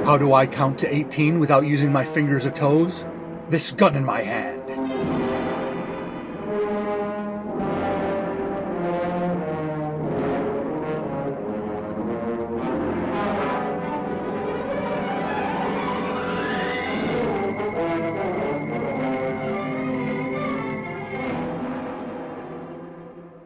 How do I count to 18 without using my fingers or toes? This gun in my hand.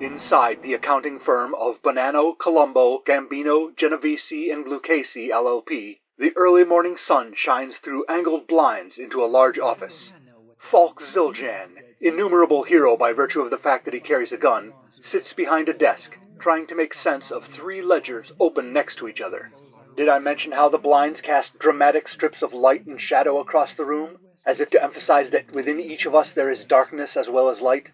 Inside the accounting firm of Bonanno, Colombo, Gambino, Genovese, and Lucchese, LLP, the early morning sun shines through angled blinds into a large office. Falk Zildjian, innumerable hero by virtue of the fact that he carries a gun, sits behind a desk, trying to make sense of 3 ledgers open next to each other. Did I mention how the blinds cast dramatic strips of light and shadow across the room, as if to emphasize that within each of us there is darkness as well as light?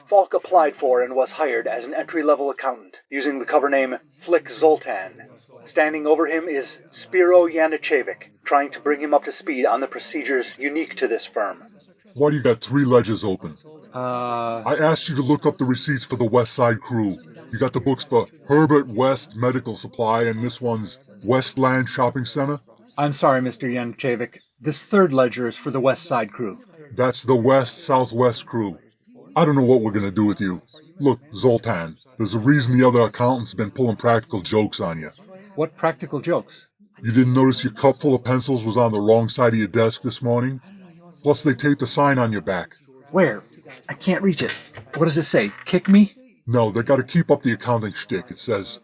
Falk applied for and was hired as an entry-level accountant, using the cover name Flick Zoltan. Standing over him is Spiro Yanicevic, trying to bring him up to speed on the procedures unique to this firm. Why do you got 3 ledgers open? I asked you to look up the receipts for the West Side Crew. You got the books for Herbert West Medical Supply and this one's Westland Shopping Center? I'm sorry, Mr. Yanicevic. This 3rd ledger is for the West Side Crew. That's the West-Southwest Crew. I don't know what we're going to do with you. Look, Zoltan, there's a reason the other accountants have been pulling practical jokes on you. What practical jokes? You didn't notice your cup full of pencils was on the wrong side of your desk this morning? Plus they taped a sign on your back. Where? I can't reach it. What does it say? Kick me? No, they got to keep up the accounting shtick. It says,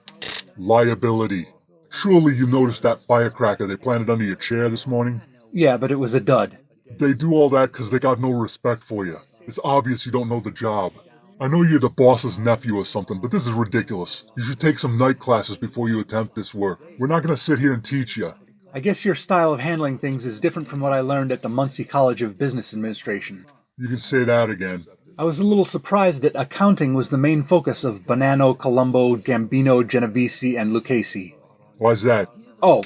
liability. Surely you noticed that firecracker they planted under your chair this morning? Yeah, but it was a dud. They do all that because they got no respect for you. It's obvious you don't know the job. I know you're the boss's nephew or something, but this is ridiculous. You should take some night classes before you attempt this work. We're not going to sit here and teach you. I guess your style of handling things is different from what I learned at the Muncie College of Business Administration. You can say that again. I was a little surprised that accounting was the main focus of Bonanno, Colombo, Gambino, Genovese, and Lucchese. Why's that? Oh,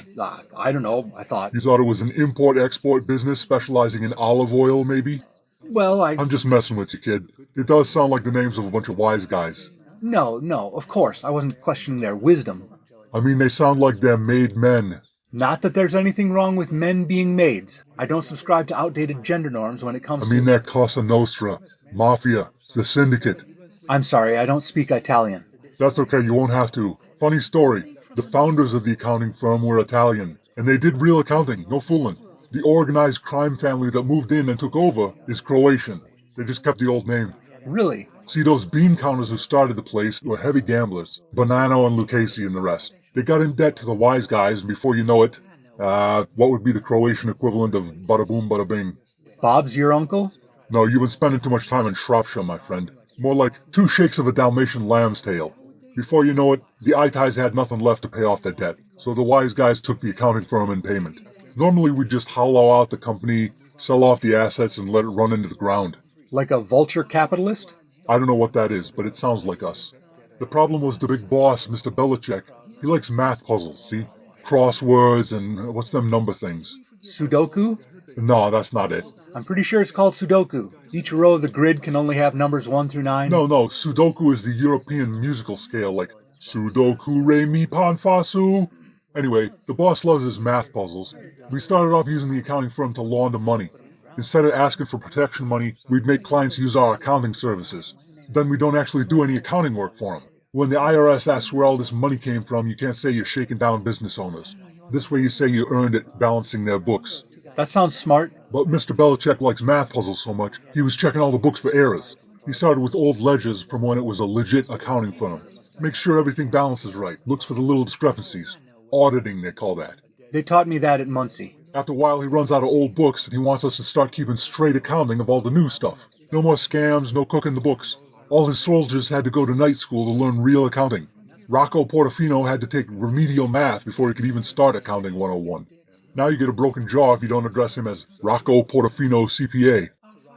I don't know, I thought. You thought it was an import-export business specializing in olive oil, maybe? Well, I'm just messing with you, kid. It does sound like the names of a bunch of wise guys. No, of course. I wasn't questioning their wisdom. I mean, they sound like they're made men. Not that there's anything wrong with men being maids. I don't subscribe to outdated gender norms when it comes to... I mean that Cosa Nostra, Mafia, the Syndicate. I'm sorry, I don't speak Italian. That's okay, you won't have to. Funny story. The founders of the accounting firm were Italian, and they did real accounting, no fooling. The organized crime family that moved in and took over is Croatian. They just kept the old name. Really? See, those bean counters who started the place were heavy gamblers. Bonanno and Lucchese and the rest. They got in debt to the wise guys, and before you know it, what would be the Croatian equivalent of bada boom, bada bing? Bob's your uncle? No, you've been spending too much time in Shropshire, my friend. More like 2 shakes of a Dalmatian lamb's tail. Before you know it, the Itais had nothing left to pay off their debt, so the wise guys took the accounting firm in payment. Normally we'd just hollow out the company, sell off the assets, and let it run into the ground. Like a vulture capitalist? I don't know what that is, but it sounds like us. The problem was the big boss, Mr. Bellechek. He likes math puzzles, see? Crosswords and what's them number things? Sudoku? No, that's not it. I'm pretty sure it's called Sudoku. Each row of the grid can only have numbers 1 through 9. No, Sudoku is the European musical scale, like Sudoku, Re, Mi, Pan, Fa, Su. Anyway, the boss loves his math puzzles. We started off using the accounting firm to launder money. Instead of asking for protection money, we'd make clients use our accounting services. Then we don't actually do any accounting work for them. When the IRS asks where all this money came from, you can't say you're shaking down business owners. This way you say you earned it balancing their books. That sounds smart. But Mr. Bellechek likes math puzzles so much, he was checking all the books for errors. He started with old ledgers from when it was a legit accounting firm. Makes sure everything balances right, looks for the little discrepancies. Auditing, they call that. They taught me that at Muncie. After a while, he runs out of old books, and he wants us to start keeping straight accounting of all the new stuff. No more scams, no cooking the books. All his soldiers had to go to night school to learn real accounting. Rocco Portofino had to take remedial math before he could even start Accounting 101. Now you get a broken jaw if you don't address him as Rocco Portofino CPA.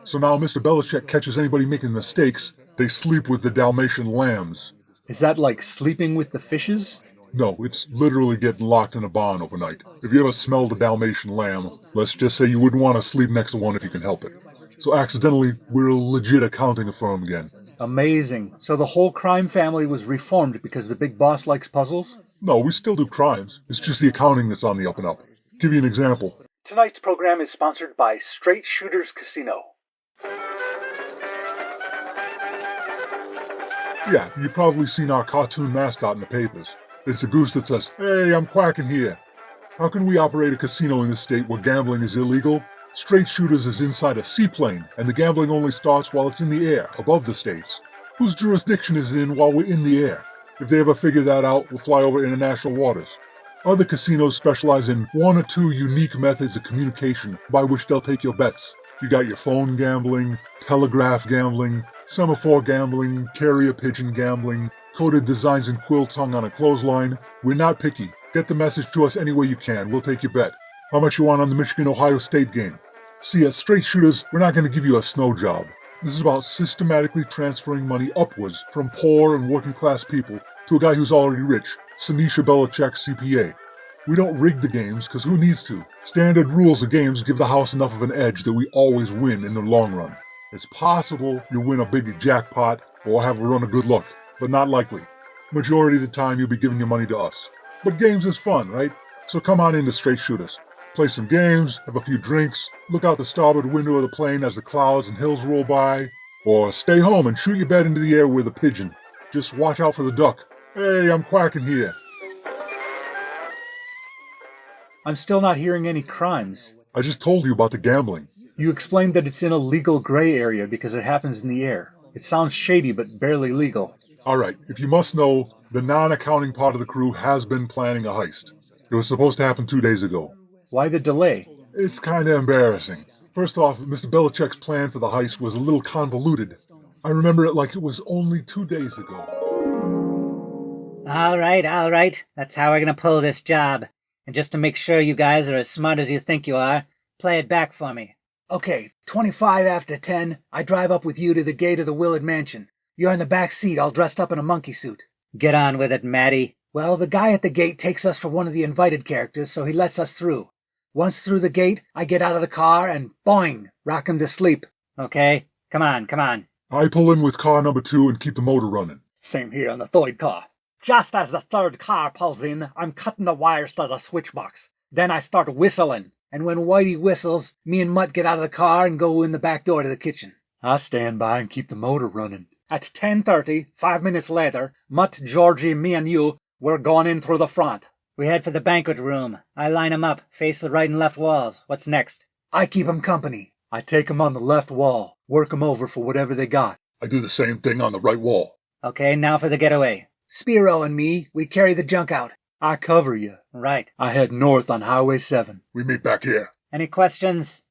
So now Mr. Bellechek catches anybody making mistakes, they sleep with the Dalmatian lambs. Is that like sleeping with the fishes? No, it's literally getting locked in a barn overnight. If you ever smelled a Dalmatian lamb, let's just say you wouldn't want to sleep next to one if you can help it. So accidentally, we're a legit accounting firm again. Amazing. So the whole crime family was reformed because the big boss likes puzzles? No, we still do crimes. It's just the accounting that's on the up and up. Give you an example. Tonight's program is sponsored by Straight Shooters Casino. Yeah, you've probably seen our cartoon mascot in the papers. It's a goose that says, "Hey, I'm quacking here." How can we operate a casino in this state where gambling is illegal? Straight Shooters is inside a seaplane, and the gambling only starts while it's in the air, above the states. Whose jurisdiction is it in while we're in the air? If they ever figure that out, we'll fly over international waters. Other casinos specialize in 1 or 2 unique methods of communication by which they'll take your bets. You got your phone gambling, telegraph gambling, semaphore gambling, carrier pigeon gambling, coded designs and quilts hung on a clothesline. We're not picky. Get the message to us any way you can. We'll take your bet. How much you want on the Michigan-Ohio State game? See, at Straight Shooters, we're not going to give you a snow job. This is about systematically transferring money upwards from poor and working-class people to a guy who's already rich, Sanisha Bellechek, CPA. We don't rig the games, because who needs to? Standard rules of games give the house enough of an edge that we always win in the long run. It's possible you'll win a big jackpot or have a run of good luck, but not likely. Majority of the time, you'll be giving your money to us. But games is fun, right? So come on in to Straight Shooters. Play some games, have a few drinks, look out the starboard window of the plane as the clouds and hills roll by, or stay home and shoot your bet into the air with a pigeon. Just watch out for the duck. Hey, I'm quacking here. I'm still not hearing any crimes. I just told you about the gambling. You explained that it's in a legal gray area because it happens in the air. It sounds shady, but barely legal. Alright, if you must know, the non-accounting part of the crew has been planning a heist. It was supposed to happen 2 days ago. Why the delay? It's kinda embarrassing. First off, Mr. Bellechek's plan for the heist was a little convoluted. I remember it like it was only 2 days ago. All right. That's how we're gonna pull this job. And just to make sure you guys are as smart as you think you are, play it back for me. Okay, 25 after 10, I drive up with you to the gate of the Willard Mansion. You're in the back seat, all dressed up in a monkey suit. Get on with it, Matty. Well, the guy at the gate takes us for one of the invited characters, so he lets us through. Once through the gate, I get out of the car and boing, rock him to sleep. Okay, come on. I pull in with car number 2 and keep the motor running. Same here on the third car. Just as the third car pulls in, I'm cutting the wires to the switch box. Then I start whistling. And when Whitey whistles, me and Mutt get out of the car and go in the back door to the kitchen. I stand by and keep the motor running. At 10:30, 5 minutes later, Mutt, Georgie, me and you, we're going in through the front. We head for the banquet room. I line 'em up, face the right and left walls. What's next? I keep 'em company. I take 'em on the left wall, work 'em over for whatever they got. I do the same thing on the right wall. Okay, now for the getaway. Spiro and me, we carry the junk out. I cover you. Right. I head north on Highway 7. We meet back here. Any questions?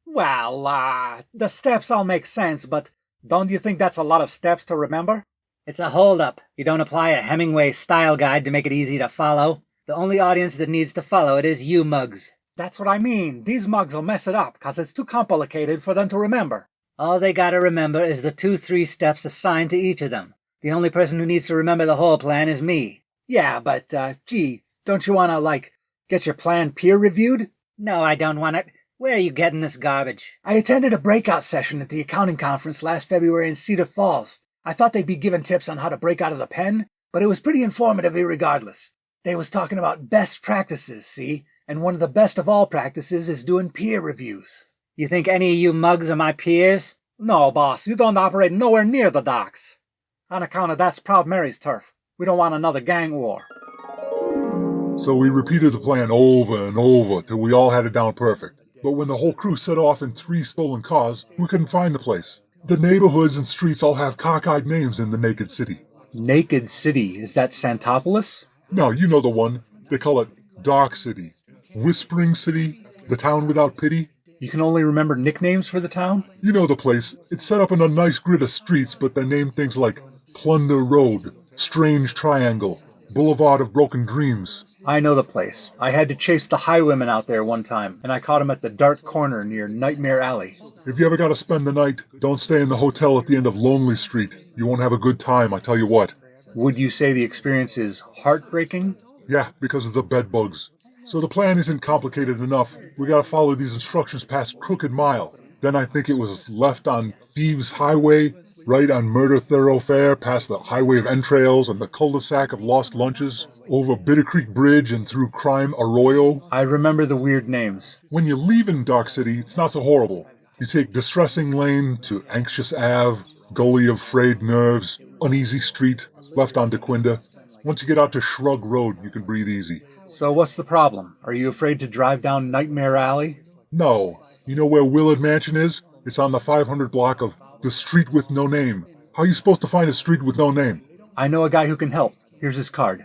Well, the steps all make sense, but don't you think that's a lot of steps to remember? It's a hold-up. You don't apply a Hemingway style guide to make it easy to follow. The only audience that needs to follow it is you mugs. That's what I mean. These mugs will mess it up, 'cause it's too complicated for them to remember. All they gotta remember is the 2-3 steps assigned to each of them. The only person who needs to remember the whole plan is me. Yeah, but, gee, don't you want to, get your plan peer-reviewed? No, I don't want it. Where are you getting this garbage? I attended a breakout session at the accounting conference last February in Cedar Falls. I thought they'd be giving tips on how to break out of the pen, but it was pretty informative irregardless. They was talking about best practices, see? And one of the best of all practices is doing peer reviews. You think any of you mugs are my peers? No, boss, you don't operate nowhere near the docks. On account of that's Proud Mary's turf. We don't want another gang war. So we repeated the plan over and over till we all had it down perfect. But when the whole crew set off in 3 stolen cars, we couldn't find the place. The neighborhoods and streets all have cockeyed names in the Naked City. Naked City, is that Santopolis? No, you know the one. They call it Dark City. Whispering City, the town without pity. You can only remember nicknames for the town? You know the place. It's set up in a nice grid of streets, but they name things like Plunder Road, Strange Triangle, Boulevard of Broken Dreams. I know the place. I had to chase the highwaymen out there one time, and I caught him at the dark corner near Nightmare Alley. If you ever gotta spend the night, don't stay in the hotel at the end of Lonely Street. You won't have a good time, I tell you what. Would you say the experience is heartbreaking? Yeah, because of the bed bugs. So the plan isn't complicated enough. We gotta follow these instructions past Crooked Mile. Then I think it was left on Thieves Highway, right on Murder Thoroughfare, past the Highway of Entrails and the cul-de-sac of Lost Lunches, over Bitter Creek Bridge and through Crime Arroyo. I remember the weird names. When you leave in Dark City, it's not so horrible. You take Distressing Lane to Anxious Ave, Gully of Frayed Nerves, Uneasy Street, left on DeQuinda. Once you get out to Shrug Road, you can breathe easy. So what's the problem? Are you afraid to drive down Nightmare Alley? No. You know where Willard Mansion is? It's on the 500 block of The Street with No Name. How are you supposed to find a street with no name? I know a guy who can help. Here's his card.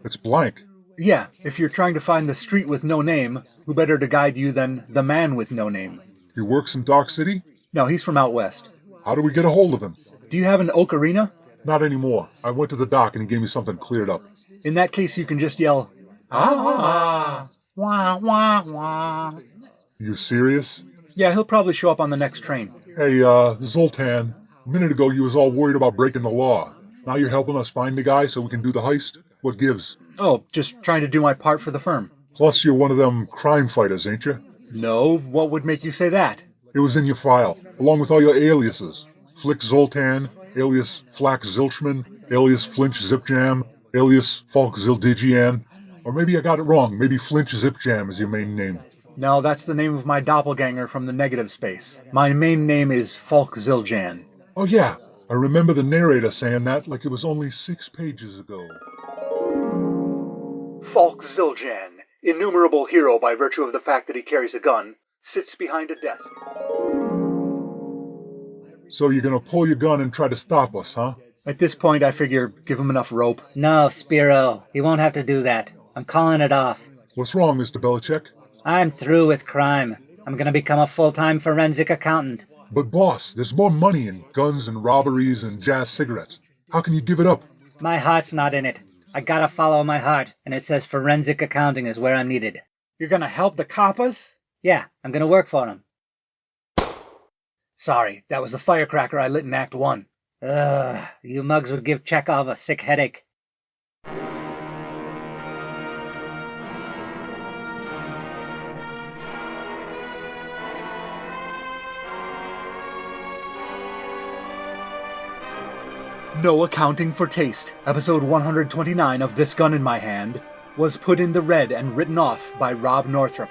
It's blank. Yeah, if you're trying to find the street with no name, who better to guide you than the man with no name? He works in Dark City? No, he's from out west. How do we get a hold of him? Do you have an ocarina? Not anymore. I went to the dock and he gave me something cleared up. In that case, you can just yell, ah, wah, wah, wah. You serious? Yeah, he'll probably show up on the next train. Hey, Zoltan, a minute ago you was all worried about breaking the law. Now you're helping us find the guy so we can do the heist? What gives? Oh, just trying to do my part for the firm. Plus you're one of them crime fighters, ain't you? No, what would make you say that? It was in your file, along with all your aliases. Flick Zoltan, alias Flack Zilchman, alias Flinch Zipjam, alias Falk Zildigian. Or maybe I got it wrong. Maybe Flinch Zipjam is your main name. No, that's the name of my doppelganger from the negative space. My main name is Falk Ziljan. Oh yeah, I remember the narrator saying that like it was only 6 pages ago. Falk Ziljan, innumerable hero by virtue of the fact that he carries a gun, sits behind a desk. So you're gonna pull your gun and try to stop us, huh? At this point, I figure give him enough rope. No, Spiro. He won't have to do that. I'm calling it off. What's wrong, Mr. Bellechek? I'm through with crime. I'm gonna become a full-time forensic accountant. But boss, there's more money in guns and robberies and jazz cigarettes. How can you give it up? My heart's not in it. I gotta follow my heart, and it says forensic accounting is where I'm needed. You're gonna help the coppers? Yeah, I'm gonna work for them. Sorry, that was the firecracker I lit in Act 1. Ugh, you mugs would give Chekhov a sick headache. No Accounting for Taste, episode 129 of This Gun in My Hand, was put in the red and written off by Rob Northrup.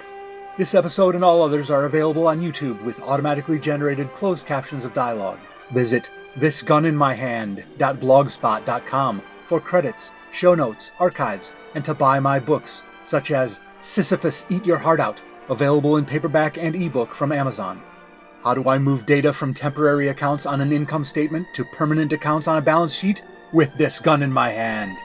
This episode and all others are available on YouTube with automatically generated closed captions of dialogue. Visit thisguninmyhand.blogspot.com for credits, show notes, archives, and to buy my books, such as Sisyphus Eat Your Heart Out, available in paperback and ebook from Amazon. How do I move data from temporary accounts on an income statement to permanent accounts on a balance sheet? With This Gun in My Hand.